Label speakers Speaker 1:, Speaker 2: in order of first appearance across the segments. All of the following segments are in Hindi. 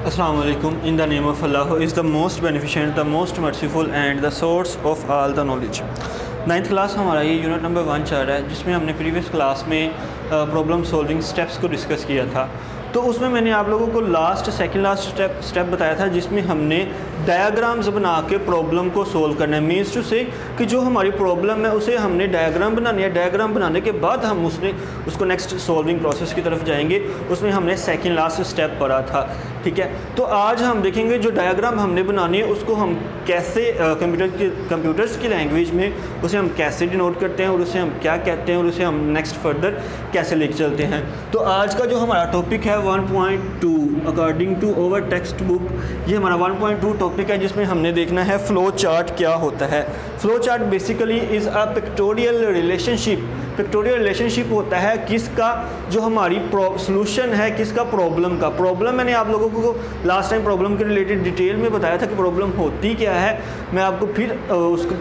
Speaker 1: Assalamu alaikum. In the name of Allah, who is the most beneficent, the most merciful and the source of all the knowledge. 9th class हमारा ये यूनिट नंबर 1 चल रहा है, जिसमें हमने प्रीवियस क्लास में प्रॉब्लम सॉल्विंग स्टेप्स को डिस्कस किया था। तो उसमें मैंने आप लोगों को सेकंड लास्ट स्टेप बताया था, जिसमें हमने डायग्राम्स बना के प्रॉब्लम को सोल्व करना है। मीन्स टू से कि जो हमारी प्रॉब्लम है उसे हमने डायग्राम बनानी है। डायग्राम बनाने के बाद हम उसको नेक्स्ट सॉल्विंग प्रोसेस की तरफ जाएंगे। उसमें हमने सेकंड लास्ट स्टेप पढ़ा था, ठीक है। तो आज हम देखेंगे जो डायग्राम हमने बनानी है उसको हम कैसे कंप्यूटर्स की लैंग्वेज में उसे हम कैसे डिनोट करते हैं और उसे हम क्या कहते हैं और उसे हम नेक्स्ट फर्दर कैसे लेके चलते हैं। तो आज का जो हमारा टॉपिक है 1.2 according to over text book, ये हमारा 1.2 टॉपिक है, जिसमें हमने देखना है फ्लो चार्ट क्या होता है। Flow chart basically is a pictorial relationship. Pictorial relationship होता है किसका, जो हमारी सोल्यूशन है किसका, प्रॉब्लम का। प्रॉब्लम मैंने आप लोगों को लास्ट टाइम प्रॉब्लम के रिलेटेड डिटेल में बताया था कि प्रॉब्लम होती क्या है। मैं आपको फिर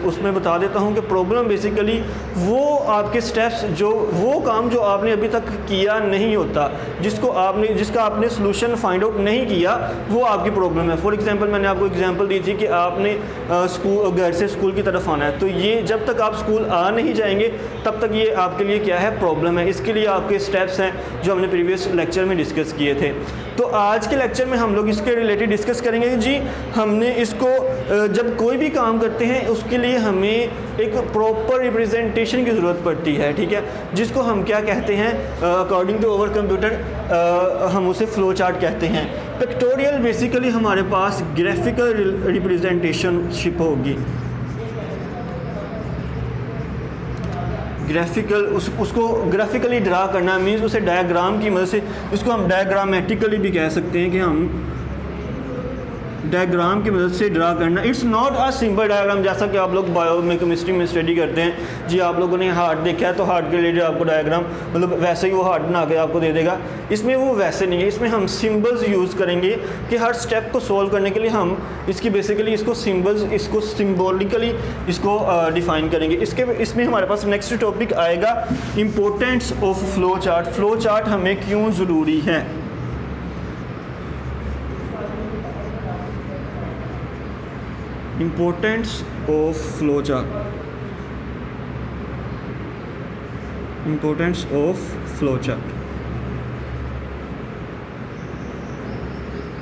Speaker 1: उसमें बता देता हूँ कि प्रॉब्लम बेसिकली वो आपके स्टेप्स, जो वो काम जो आपने अभी तक किया नहीं होता, जिसका आपने सोल्यूशन फाइंड आउट नहीं किया, वो आपकी प्रॉब्लम है। फॉर एग्जांपल मैंने आपको एग्जांपल दी थी कि आपने घर से स्कूल की तरफ आना है, तो ये जब तक आप स्कूल आ नहीं जाएंगे तब तक ये आपके लिए क्या है, प्रॉब्लम है। इसके लिए आपके स्टेप्स हैं जो हमने प्रीवियस लेक्चर में डिस्कस किए थे। तो आज के लेक्चर में हम लोग इसके रिलेटेड डिस्कस करेंगे कि जी हमने इसको जब कोई भी काम करते हैं उसके लिए हमें एक प्रॉपर रिप्रेजेंटेशन की ज़रूरत पड़ती है, ठीक है, जिसको हम क्या कहते हैं, अकॉर्डिंग टू ओवर कंप्यूटर हम उसे फ्लो चार्ट कहते हैं। पिक्टोरियल बेसिकली हमारे पास ग्राफिकल रिप्रेजेंटेशनशिप होगी। ग्राफिकल उसको ग्राफिकली ड्रा करना मीन्स उसे डायग्राम की मदद से, इसको हम डायग्रामेटिकली भी कह सकते हैं कि हम डायग्राम की मदद से ड्रा करना। It's not a simple diagram, जैसा कि आप लोग बायो में केमिस्ट्री में स्टडी करते हैं। जी आप लोगों ने हार्ट देखा है तो हार्ट के रिलेटेड आपको डायग्राम मतलब वैसे ही वो हार्ट बना के आपको दे देगा। इसमें वो वैसे नहीं है, इसमें हम सिंबल्स यूज़ करेंगे कि हर स्टेप को सोल्व करने के लिए हम इसकी बेसिकली इसको सिंबल्स, इसको सिम्बॉलिकली इसको डिफाइन करेंगे। इसमें हमारे पास नेक्स्ट टॉपिक आएगा importance of flow chart. Flow chart हमें क्यों ज़रूरी है। Importance of flow chart. Importance of flow chart.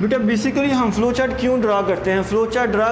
Speaker 1: बेटा बेसिकली हम फ्लो चार्ट क्यों ड्रा करते हैं। फ्लो चार्ट ड्रा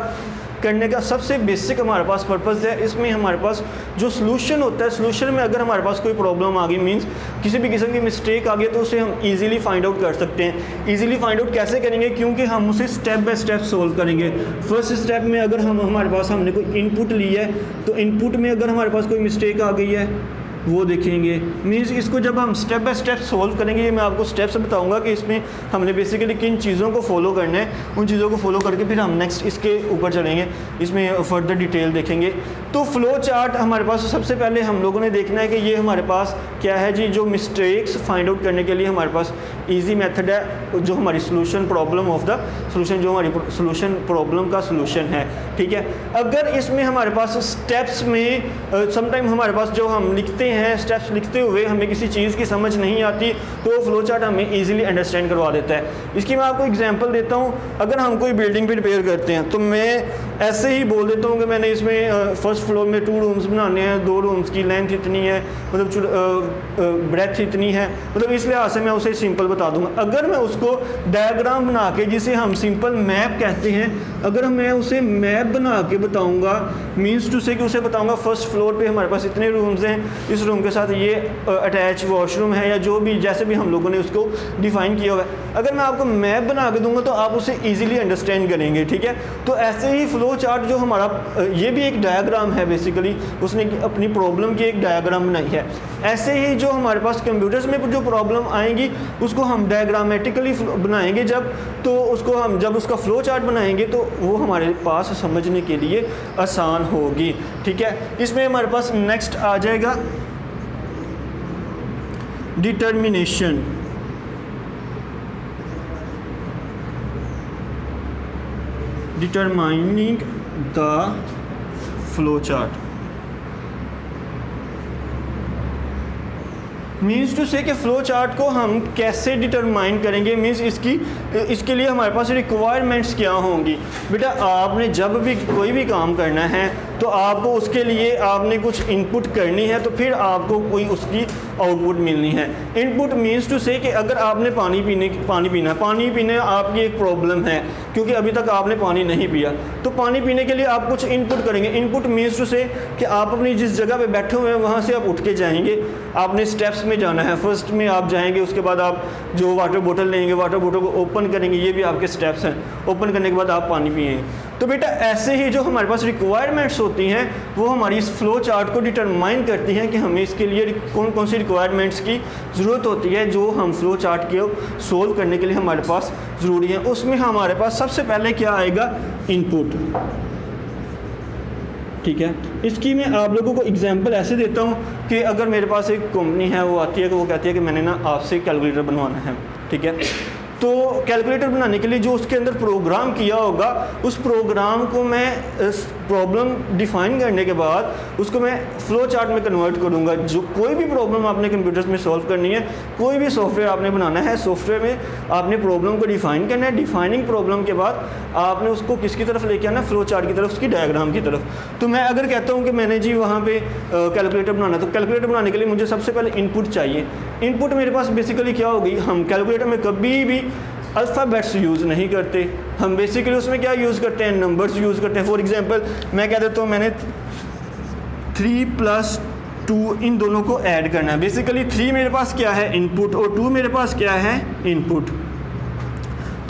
Speaker 1: करने का सबसे बेसिक हमारे पास पर्पज़ है, इसमें हमारे पास जो सोल्यूशन होता है, सोल्यूशन में अगर हमारे पास कोई प्रॉब्लम आ गई, मींस किसी भी किस्म की मिस्टेक आ गई, तो उसे हम इजीली फाइंड आउट कर सकते हैं। इजीली फाइंड आउट कैसे करेंगे, क्योंकि हम उसे स्टेप बाय स्टेप सोल्व करेंगे। फर्स्ट स्टेप में अगर हमारे पास हमने कोई इनपुट ली है, तो इनपुट में अगर हमारे पास कोई मिस्टेक आ गई है वो देखेंगे। मीन्स इसको जब हम स्टेप बाय स्टेप सोल्व करेंगे, ये मैं आपको स्टेप्स बताऊंगा कि इसमें हमने बेसिकली किन चीज़ों को फॉलो करना है। उन चीज़ों को फॉलो करके फिर हम नेक्स्ट इसके ऊपर चलेंगे, इसमें फर्दर डिटेल देखेंगे। तो फ्लो चार्ट हमारे पास सबसे पहले हम लोगों ने देखना है कि ये हमारे पास क्या है जी, जो मिस्टेक्स फाइंड आउट करने के लिए हमारे पास ईजी मेथड है, जो हमारी solution problem of the solution, जो हमारी सोल्यूशन प्रॉब्लम का सोल्यूशन है, ठीक है। अगर इसमें हमारे पास स्टेप्स में समटाइम हमारे पास जो हम लिखते हैं, स्टेप्स लिखते हुए हमें किसी चीज़ की समझ नहीं आती, तो फ्लो चार्ट हमें इजीली अंडरस्टैंड करवा देता है। इसकी मैं आपको एग्जांपल देता हूँ। अगर हम कोई बिल्डिंग प्रिपेयर करते हैं तो मैं ऐसे ही बोल देता हूँ कि मैंने इसमें फर्स्ट फ्लोर में 2 रूम्स बनाने हैं, 2 रूम्स की लेंथ इतनी है, मतलब ब्रेथ इतनी है, मतलब इस लिहाज से मैं उसे सिंपल बता दूंगा। अगर मैं उसको डायग्राम बना के, जिसे हम सिंपल मैप कहते हैं, अगर मैं उसे मैप बना के बताऊंगा, मीन्स टू से कि उसे बताऊंगा फर्स्ट फ्लोर पे हमारे पास इतने रूम्स हैं, इस रूम के साथ ये अटैच वॉशरूम है, या जो भी जैसे भी हम लोगों ने उसको डिफाइन किया हुआ है, अगर मैं आपको मैप बना के दूंगा तो आप उसे ईजिली अंडरस्टैंड करेंगे, ठीक है। तो ऐसे ही फ्लो चार्ट जो हमारा, ये भी एक डायग्राम है, बेसिकली उसने अपनी प्रॉब्लम की एक डायग्राम बनाई है। ऐसे ही जो हमारे पास कंप्यूटर्स में जो प्रॉब्लम आएंगी उसको हम डायग्रामेटिकली बनाएंगे जब, तो उसको हम जब उसका फ्लो चार्ट बनाएंगे तो वो हमारे पास समझने के लिए आसान होगी, ठीक है। इसमें हमारे पास नेक्स्ट आ जाएगा determination. Determining the flow chart. Means to say कि फ़्लो चार्ट को हम कैसे डिटरमाइन करेंगे, मीन्स इसके लिए हमारे पास रिक्वायरमेंट्स क्या होंगी। बेटा आपने जब भी कोई भी काम करना है तो आपको उसके लिए आपने कुछ इनपुट करनी है, तो फिर आपको कोई उसकी आउटपुट मिलनी है। इनपुट मीन्स टू से कि अगर आपने पानी पीने आपकी एक प्रॉब्लम है क्योंकि अभी तक आपने पानी नहीं पिया, तो पानी पीने के लिए आप कुछ इनपुट करेंगे। इनपुट मीन्स टू से कि आप अपनी जिस जगह पे बैठे हुए हैं वहाँ से आप उठ के जाएंगे, आपने स्टेप्स में जाना है। फर्स्ट में आप जाएंगे, उसके बाद आप जो वाटर बोतल लेंगे, वाटर बोतल को ओपन करेंगे, ये भी आपके स्टेप्स हैं। ओपन करने के बाद आप पानी पिएंगे। तो बेटा ऐसे ही जो हमारे पास रिक्वायरमेंट्स होती हैं वो हमारी इस फ़्लो चार्ट को डिटरमाइन करती हैं कि हमें इसके लिए कौन कौन सी रिक्वायरमेंट्स की ज़रूरत होती है जो हम फ़्लो चार्ट को सोल्व करने के लिए हमारे पास ज़रूरी है। उसमें हमारे पास सबसे पहले क्या आएगा, इनपुट। ठीक है, इसकी मैं आप लोगों को एग्जांपल ऐसे देता हूँ कि अगर मेरे पास एक कंपनी है, वो आती है कि वो कहती है कि मैंने ना आपसे कैलकुलेटर बनवाना है। ठीक है, तो कैलकुलेटर बनाने के लिए जो उसके अंदर प्रोग्राम किया होगा, उस प्रोग्राम को मैं प्रॉब्लम डिफ़ाइन करने के बाद उसको मैं फ़्लो चार्ट में कन्वर्ट करूँगा। जो कोई भी प्रॉब्लम आपने कंप्यूटर्स में सॉल्व करनी है, कोई भी सॉफ्टवेयर आपने बनाना है, सॉफ्टवेयर में आपने प्रॉब्लम को डिफ़ाइन करना है। डिफ़ाइनिंग प्रॉब्लम के बाद आपने उसको किसकी तरफ लेके आना, फ़्लो चार्ट की तरफ, उसकी डायग्राम की तरफ। तो मैं अगर कहता हूँ कि मैंने जी वहाँ पे कैलकुलेटर बनाना, तो कैलकुलेटर बनाने के लिए मुझे सबसे पहले इनपुट चाहिए। इनपुट मेरे पास बेसिकली क्या होगी, हम कैलकुलेटर में कभी भी अल्फ़ाबेट्स यूज़ नहीं करते, हम बेसिकली उसमें क्या यूज़ करते हैं, नंबर्स यूज़ करते हैं। फॉर एग्जांपल मैं कह देता हूँ मैंने 3 + 2 इन दोनों को ऐड करना है। बेसिकली 3 मेरे पास क्या है, इनपुट, और 2 मेरे पास क्या है, इनपुट।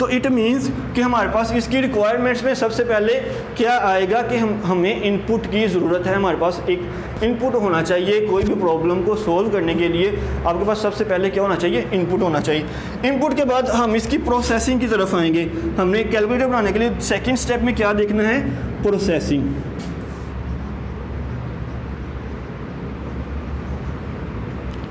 Speaker 1: तो इट मीन्स कि हमारे पास इसकी रिक्वायरमेंट्स में सबसे पहले क्या आएगा कि हमें इनपुट की ज़रूरत है। हमारे पास एक इनपुट होना चाहिए। कोई भी प्रॉब्लम को सोल्व करने के लिए आपके पास सबसे पहले क्या होना चाहिए, इनपुट होना चाहिए। इनपुट के बाद हम इसकी प्रोसेसिंग की तरफ आएंगे। हमने कैलकुलेटर बनाने के लिए सेकेंड स्टेप में क्या देखना है, प्रोसेसिंग।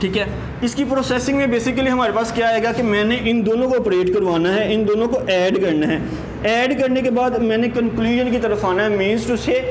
Speaker 1: ठीक है, इसकी प्रोसेसिंग में बेसिकली हमारे पास क्या आएगा कि मैंने इन दोनों को ऑपरेट करवाना है, इन दोनों को ऐड करना है। ऐड करने के बाद मैंने कंक्लूजन की तरफ आना है, मीन्स टू से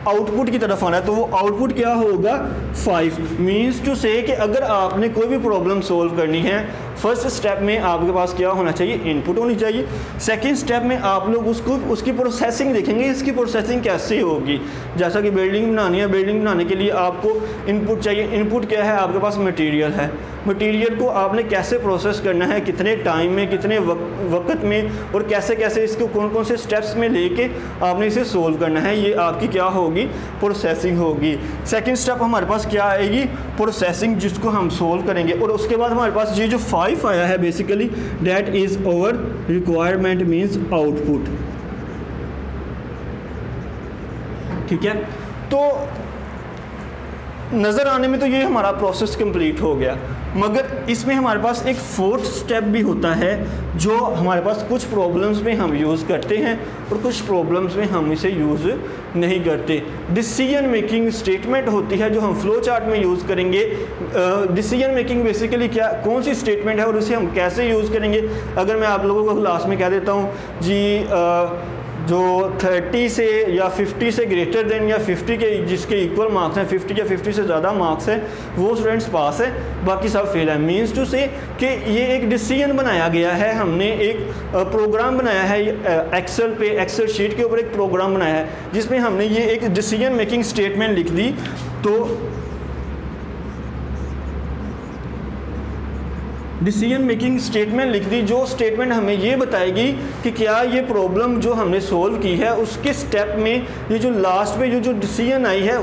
Speaker 1: आउटपुट की तरफ आना है। तो वो आउटपुट क्या होगा, 5। मीन्स टू से कि अगर आपने कोई भी प्रॉब्लम सोल्व करनी है, फर्स्ट स्टेप में आपके पास क्या होना चाहिए, इनपुट होनी चाहिए। सेकंड स्टेप में आप लोग उसकी प्रोसेसिंग देखेंगे, इसकी प्रोसेसिंग कैसे होगी। जैसा कि बिल्डिंग बनानी है, बिल्डिंग बनाने के लिए आपको इनपुट चाहिए। इनपुट क्या है, आपके पास मटेरियल है। मटेरियल को आपने कैसे प्रोसेस करना है, कितने टाइम में, कितने वक्त में, और कैसे कैसे इसको कौन कौन से स्टेप्स में लेके आपने इसे सोल्व करना है, ये आपकी क्या होगी, प्रोसेसिंग होगी। सेकंड स्टेप हमारे पास क्या आएगी, प्रोसेसिंग, जिसको हम सोल्व करेंगे। और उसके बाद हमारे पास ये जो 5 आया है basically that is our requirement, means output. ठीक है, तो नज़र आने में तो ये हमारा प्रोसेस कंप्लीट हो गया, मगर इसमें हमारे पास एक 4th स्टेप भी होता है जो हमारे पास कुछ प्रॉब्लम्स में हम यूज़ करते हैं और कुछ प्रॉब्लम्स में हम इसे यूज़ नहीं करते। डिसीजन मेकिंग स्टेटमेंट होती है जो हम फ्लो चार्ट में यूज़ करेंगे। डिसीजन मेकिंग बेसिकली क्या, कौन सी स्टेटमेंट है और उसे हम कैसे यूज़ करेंगे। अगर मैं आप लोगों को क्लास में कह देता हूँ जी जो 30 से या 50 से ग्रेटर देन या 50 के जिसके इक्वल मार्क्स हैं, 50 या 50 से ज़्यादा मार्क्स हैं, वो स्टूडेंट्स पास है, बाकी सब फेल है। मीन्स टू से कि ये एक डिसीजन बनाया गया है, हमने एक प्रोग्राम बनाया है एक्सेल शीट के ऊपर एक प्रोग्राम बनाया है जिसमें हमने ये एक डिसीजन मेकिंग स्टेटमेंट लिख दी। तो डिसीजन मेकिंग स्टेटमेंट लिख दी, जो स्टेटमेंट हमें ये बताएगी कि क्या ये प्रॉब्लम जो हमने सोल्व की है उसके स्टेप में ये जो लास्ट में जो डिसीजन आई है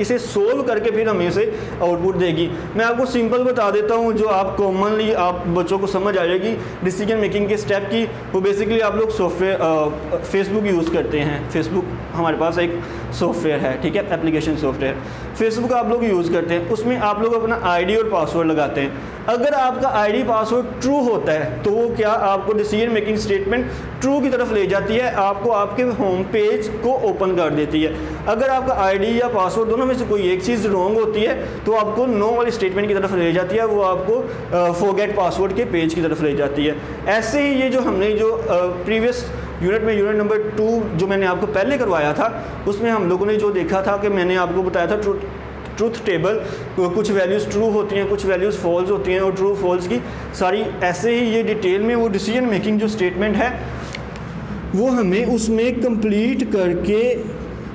Speaker 1: इसे सोल्व करके फिर हमें इसे आउटपुट देगी। मैं आपको सिंपल बता देता हूँ जो आप कॉमनली आप बच्चों को समझ आ जाएगी डिसीजन मेकिंग के स्टेप की। वो बेसिकली आप लोग सॉफ्टवेयर फेसबुक यूज़ करते हैं। फेसबुक हमारे पास एक सॉफ्टवेयर है, ठीक है, एप्लीकेशन सॉफ्टवेयर। फेसबुक आप लोग यूज़ करते हैं, उसमें आप लोग अपना आईडी और पासवर्ड लगाते हैं। अगर आपका आईडी पासवर्ड ट्रू होता है तो वो क्या आपको डिसीजन मेकिंग स्टेटमेंट ट्रू की तरफ ले जाती है, आपको आपके होम पेज को ओपन कर देती है। अगर आपका आईडी या पासवर्ड दोनों में से कोई एक चीज़ रॉन्ग होती है तो आपको नो वाली स्टेटमेंट की तरफ ले जाती है, वो आपको फॉरगेट पासवर्ड के पेज की तरफ ले जाती है। ऐसे ही ये जो हमने जो प्रीवियस यूनिट में यूनिट नंबर 2 जो मैंने आपको पहले करवाया था उसमें हम लोगों ने जो देखा था कि मैंने आपको बताया था ट्रूथ टेबल, कुछ वैल्यूज़ ट्रू होती हैं, कुछ वैल्यूज़ फॉल्स होती हैं, और ट्रू फॉल्स की सारी ऐसे ही ये डिटेल में वो डिसीजन मेकिंग जो स्टेटमेंट है वो हमें उसमें कंप्लीट करके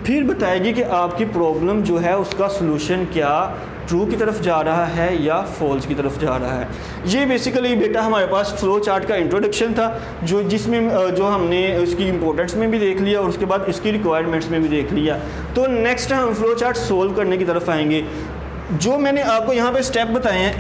Speaker 1: फिर बताएगी कि आपकी प्रॉब्लम जो है उसका सलूशन क्या ट्रू की तरफ जा रहा है या फॉल्स की तरफ जा रहा है। ये बेसिकली बेटा हमारे पास फ्लो चार्ट का इंट्रोडक्शन था, जो जिसमें जो हमने इसकी इंपॉर्टेंस में भी देख लिया और उसके बाद इसकी रिक्वायरमेंट्स में भी देख लिया। तो नेक्स्ट हम फ्लो चार्ट सोल्व करने की तरफ आएंगे। जो मैंने आपको यहाँ पे स्टेप बताए हैं,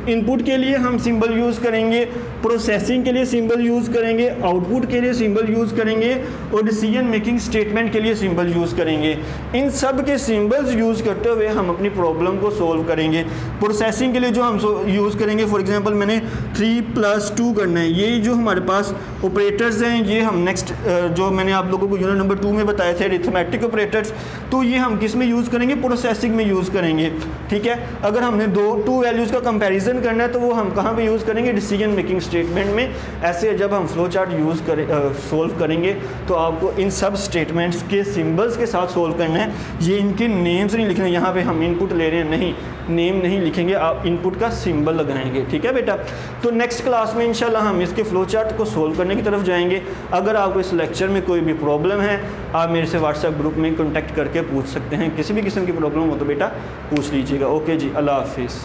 Speaker 1: इनपुट के लिए हम सिंबल यूज़ करेंगे, प्रोसेसिंग के लिए सिंबल यूज़ करेंगे, आउटपुट के लिए सिंबल यूज़ करेंगे और डिसीजन मेकिंग स्टेटमेंट के लिए सिंबल यूज़ करेंगे। इन सब के सिंबल्स यूज़ करते हुए हम अपनी प्रॉब्लम को सोल्व करेंगे। प्रोसेसिंग के लिए जो हम यूज़ करेंगे, फॉर एग्जांपल मैंने 3+2 करना है, ये जो हमारे पास ऑपरेटर्स हैं ये हम नेक्स्ट जो मैंने आप लोगों को यूनिट नंबर 2 में बताए थे अरिथमेटिक ऑपरेटर्स, तो ये हम किस में यूज़ करेंगे, प्रोसेसिंग में यूज़ करेंगे। ठीक है, अगर हमने टू वैल्यूज़ का कंपैरिजन करना है तो वो हम कहाँ पे यूज़ करेंगे, डिसीजन मेकिंग स्टेटमेंट में। ऐसे जब हम फ्लो चार्ट यूज़ करें सोल्व करेंगे तो आपको इन सब स्टेटमेंट्स के सिंबल्स के साथ सोल्व करना है। ये इनके नेम्स नहीं लिखने, यहाँ पे हम इनपुट ले रहे हैं, नहीं नेम नहीं लिखेंगे, आप इनपुट का सिंबल लगाएंगे। ठीक है बेटा, तो नेक्स्ट क्लास में इंशाल्लाह हम इसके फ्लो चार्ट को सोल्व करने की तरफ जाएंगे। अगर आपको इस लेक्चर में कोई भी प्रॉब्लम है आप मेरे से व्हाट्सएप ग्रुप में कॉन्टैक्ट करके पूछ सकते हैं। किसी भी किस्म की प्रॉब्लम हो तो बेटा पूछ लीजिएगा। ओके जी, अल्लाह हाफिज़।